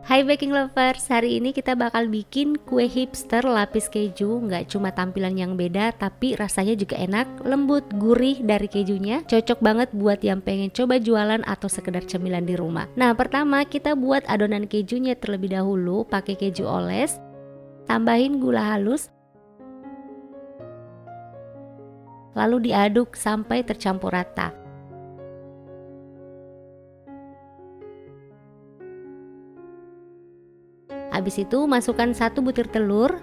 Hai baking lovers, hari ini kita bakal bikin kue hipster lapis keju. Nggak cuma tampilan yang beda, tapi rasanya juga enak, lembut, gurih dari kejunya. Cocok banget buat yang pengen coba jualan atau sekedar cemilan di rumah. Nah, pertama kita buat adonan kejunya terlebih dahulu. Pakai keju oles, tambahin gula halus, lalu diaduk sampai tercampur rata. Habis itu masukkan 1 butir telur,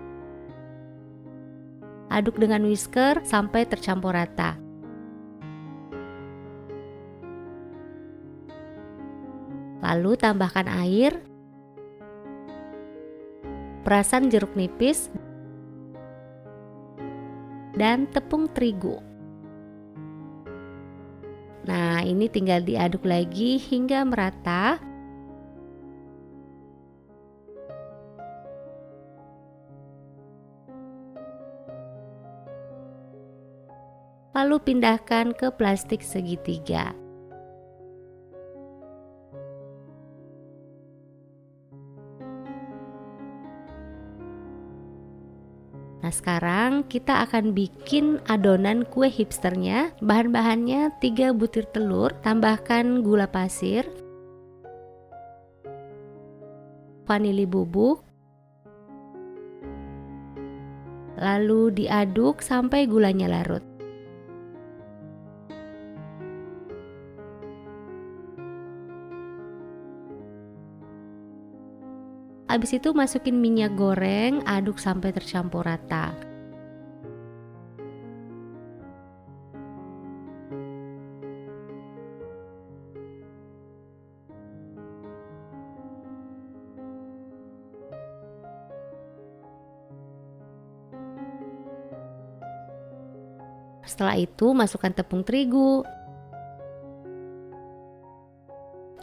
aduk dengan whisker sampai tercampur rata. Lalu tambahkan air, perasan jeruk nipis, dan tepung terigu. Nah, ini tinggal diaduk lagi hingga merata. Lalu pindahkan ke plastik segitiga. Nah, sekarang kita akan bikin adonan kue hipsternya. Bahan-bahannya 3 butir telur, tambahkan gula pasir, vanili bubuk, lalu diaduk sampai gulanya larut. Habis itu masukin minyak goreng, aduk sampai tercampur rata. Setelah itu masukkan tepung terigu,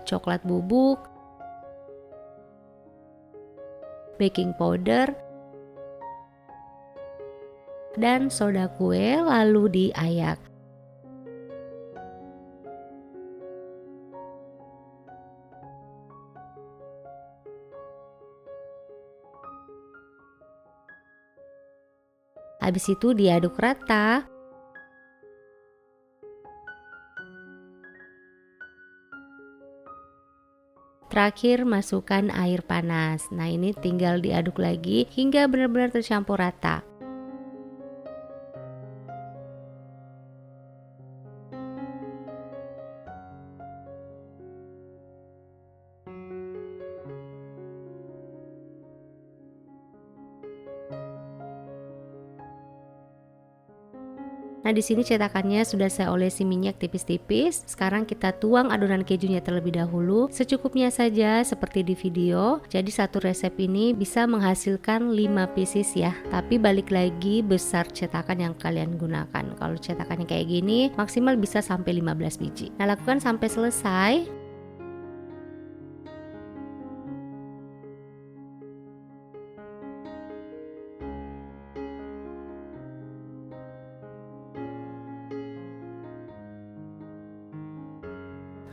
coklat bubuk, baking powder, dan soda kue, lalu diayak. Habis itu diaduk rata. Terakhir masukkan air panas. Nah, ini tinggal diaduk lagi hingga benar-benar tercampur rata. Nah, di sini cetakannya sudah saya olesi minyak tipis-tipis. Sekarang kita tuang adonan kejunya terlebih dahulu, secukupnya saja seperti di video. Jadi satu resep ini bisa menghasilkan 5 pieces ya. Tapi balik lagi besar cetakan yang kalian gunakan. Kalau cetakannya kayak gini, maksimal bisa sampai 15 biji. Nah, lakukan sampai selesai.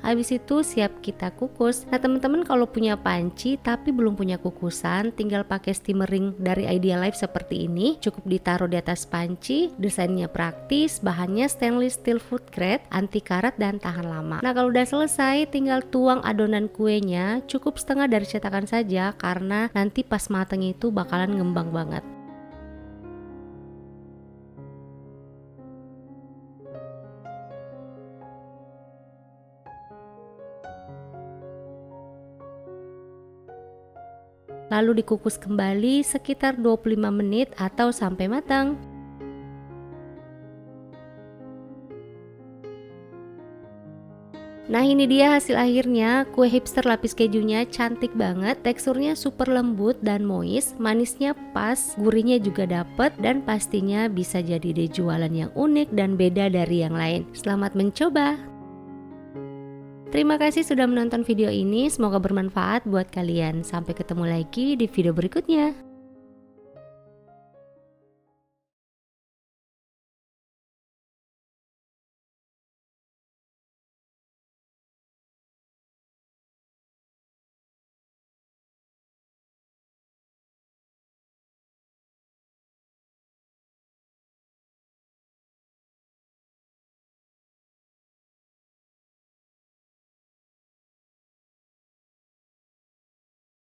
Habis itu siap kita kukus. Nah, teman-teman kalau punya panci tapi belum punya kukusan, tinggal pakai steamer ring dari Idealife seperti ini. Cukup ditaruh di atas panci. Desainnya praktis, bahannya stainless steel food grade, anti karat dan tahan lama. Nah, kalau udah selesai tinggal tuang adonan kuenya. Cukup setengah dari cetakan saja karena nanti pas matang itu bakalan ngembang banget. Lalu dikukus kembali sekitar 25 menit atau sampai matang. Nah, ini dia hasil akhirnya. Kue hipster lapis kejunya cantik banget, teksturnya super lembut dan moist, manisnya pas, gurihnya juga dapet, dan pastinya bisa jadi deh jualan yang unik dan beda dari yang lain. Selamat mencoba! Terima kasih sudah menonton video ini, semoga bermanfaat buat kalian. Sampai ketemu lagi di video berikutnya.